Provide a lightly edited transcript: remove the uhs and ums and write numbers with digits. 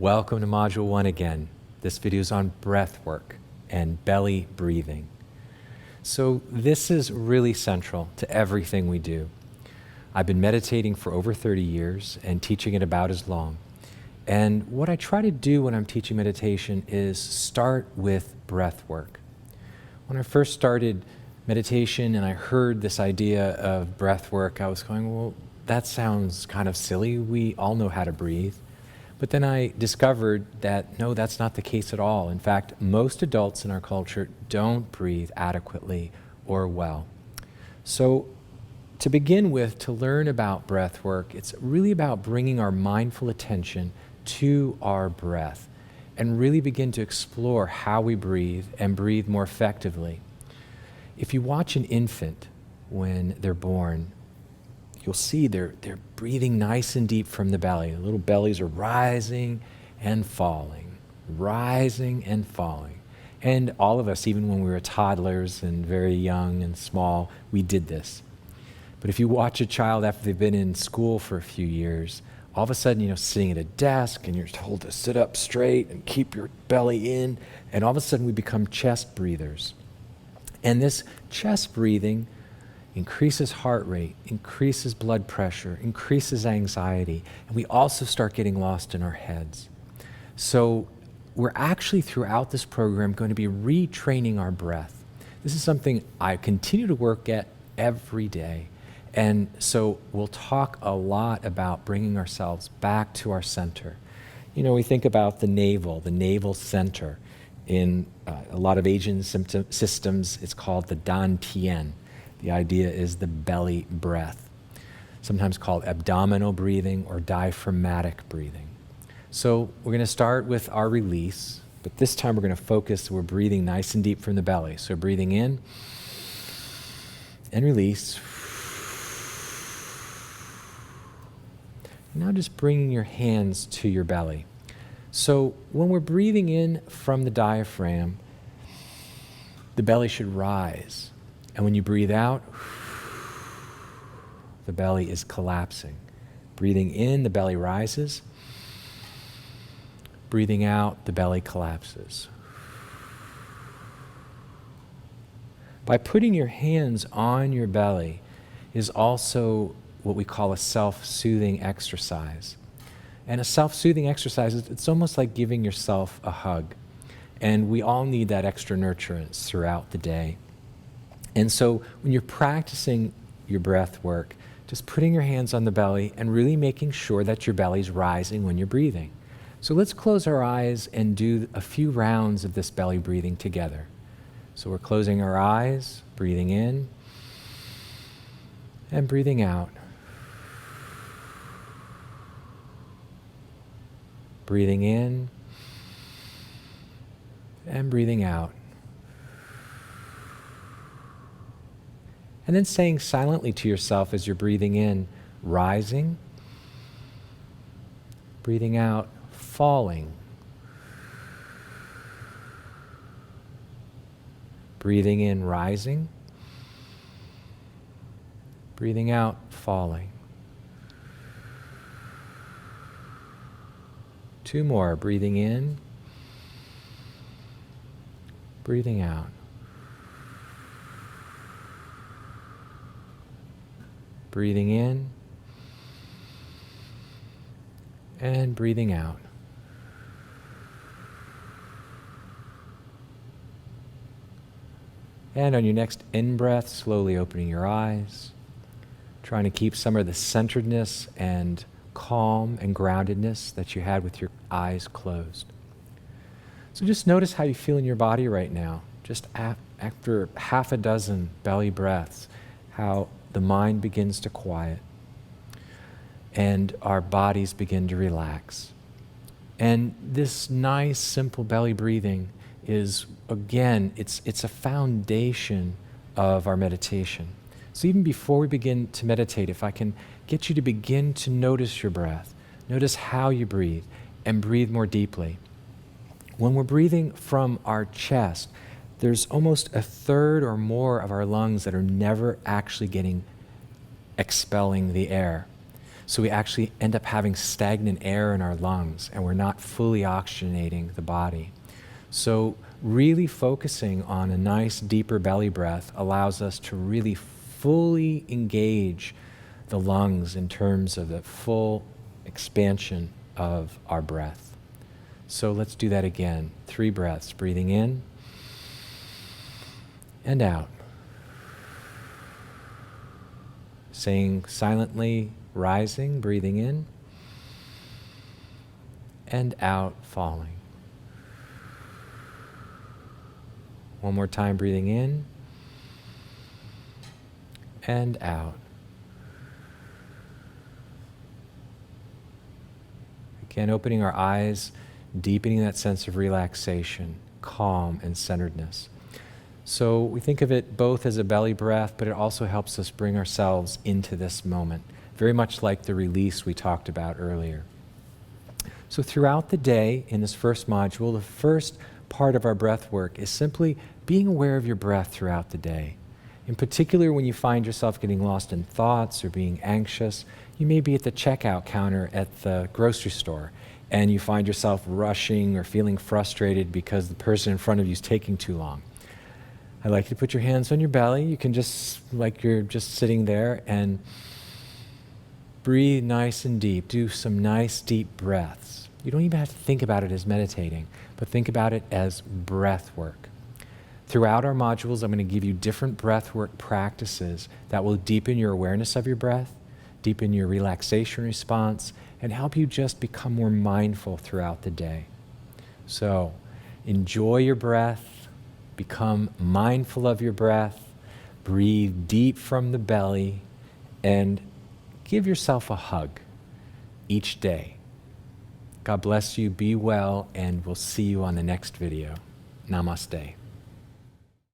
Welcome to Module 1 again. This video is on breathwork and belly breathing. So this is really central to everything we do. I've been meditating for over 30 years and teaching it about as long. And what I try to do when I'm teaching meditation is start with breathwork. When I first started meditation and I heard this idea of breathwork, I was going, well, that sounds kind of silly. We all know how to breathe. But then I discovered that, no, that's not the case at all. In fact, most adults in our culture don't breathe adequately or well. So to begin with, to learn about breath work, it's really about bringing our mindful attention to our breath and really begin to explore how we breathe and breathe more effectively. If you watch an infant when they're born, you'll see they're breathing nice and deep from the belly. The little bellies are rising and falling, rising and falling. And all of us, even when we were toddlers and very young and small, we did this. But if you watch a child after they've been in school for a few years, all of a sudden, sitting at a desk and you're told to sit up straight and keep your belly in, and all of a sudden we become chest breathers. And this chest breathing increases heart rate, increases blood pressure, increases anxiety, and we also start getting lost in our heads. So we're actually throughout this program going to be retraining our breath. This is something I continue to work at every day. And so we'll talk a lot about bringing ourselves back to our center. We think about the navel center. In a lot of Asian systems, it's called the dantian. The idea is the belly breath, sometimes called abdominal breathing or diaphragmatic breathing. So we're going to start with our release, but this time we're going to focus, we're breathing nice and deep from the belly. So breathing in and release. Now just bringing your hands to your belly. So when we're breathing in from the diaphragm, the belly should rise. And when you breathe out, the belly is collapsing. Breathing in, the belly rises. Breathing out, the belly collapses. By putting your hands on your belly is also what we call a self-soothing exercise. And a self-soothing exercise, it's almost like giving yourself a hug. And we all need that extra nurturance throughout the day. And so when you're practicing your breath work, just putting your hands on the belly and really making sure that your belly's rising when you're breathing. So let's close our eyes and do a few rounds of this belly breathing together. So we're closing our eyes, breathing in, and breathing out. Breathing in, and breathing out. And then saying silently to yourself as you're breathing in, rising, breathing out, falling, breathing in, rising, breathing out, falling. Two more, breathing in, breathing out. Breathing in and breathing out. And on your next in-breath, slowly opening your eyes, trying to keep some of the centeredness and calm and groundedness that you had with your eyes closed. So just notice how you feel in your body right now, just after half a dozen belly breaths, how the mind begins to quiet and our bodies begin to relax. And this nice, simple belly breathing is, again, it's a foundation of our meditation. So even before we begin to meditate, if I can get you to begin to notice your breath, notice how you breathe, and breathe more deeply. When we're breathing from our chest, there's almost a third or more of our lungs that are never actually expelling the air. So we actually end up having stagnant air in our lungs, and we're not fully oxygenating the body. So really focusing on a nice deeper belly breath allows us to really fully engage the lungs in terms of the full expansion of our breath. So let's do that again. 3 breaths, breathing in and out. Saying silently, rising, breathing in and out, falling. One more time, breathing in and out. Again, opening our eyes, deepening that sense of relaxation, calm, and centeredness. So we think of it both as a belly breath, but it also helps us bring ourselves into this moment, very much like the release we talked about earlier. So throughout the day, in this first module, the first part of our breath work is simply being aware of your breath throughout the day. In particular, when you find yourself getting lost in thoughts or being anxious, you may be at the checkout counter at the grocery store, and you find yourself rushing or feeling frustrated because the person in front of you is taking too long. I'd like you to put your hands on your belly. You can just, like you're just sitting there, and breathe nice and deep. Do some nice deep breaths. You don't even have to think about it as meditating, but think about it as breath work. Throughout our modules, I'm going to give you different breath work practices that will deepen your awareness of your breath, deepen your relaxation response, and help you just become more mindful throughout the day. So enjoy your breath. Become mindful of your breath, breathe deep from the belly, and give yourself a hug each day. God bless you, be well, and we'll see you on the next video. Namaste.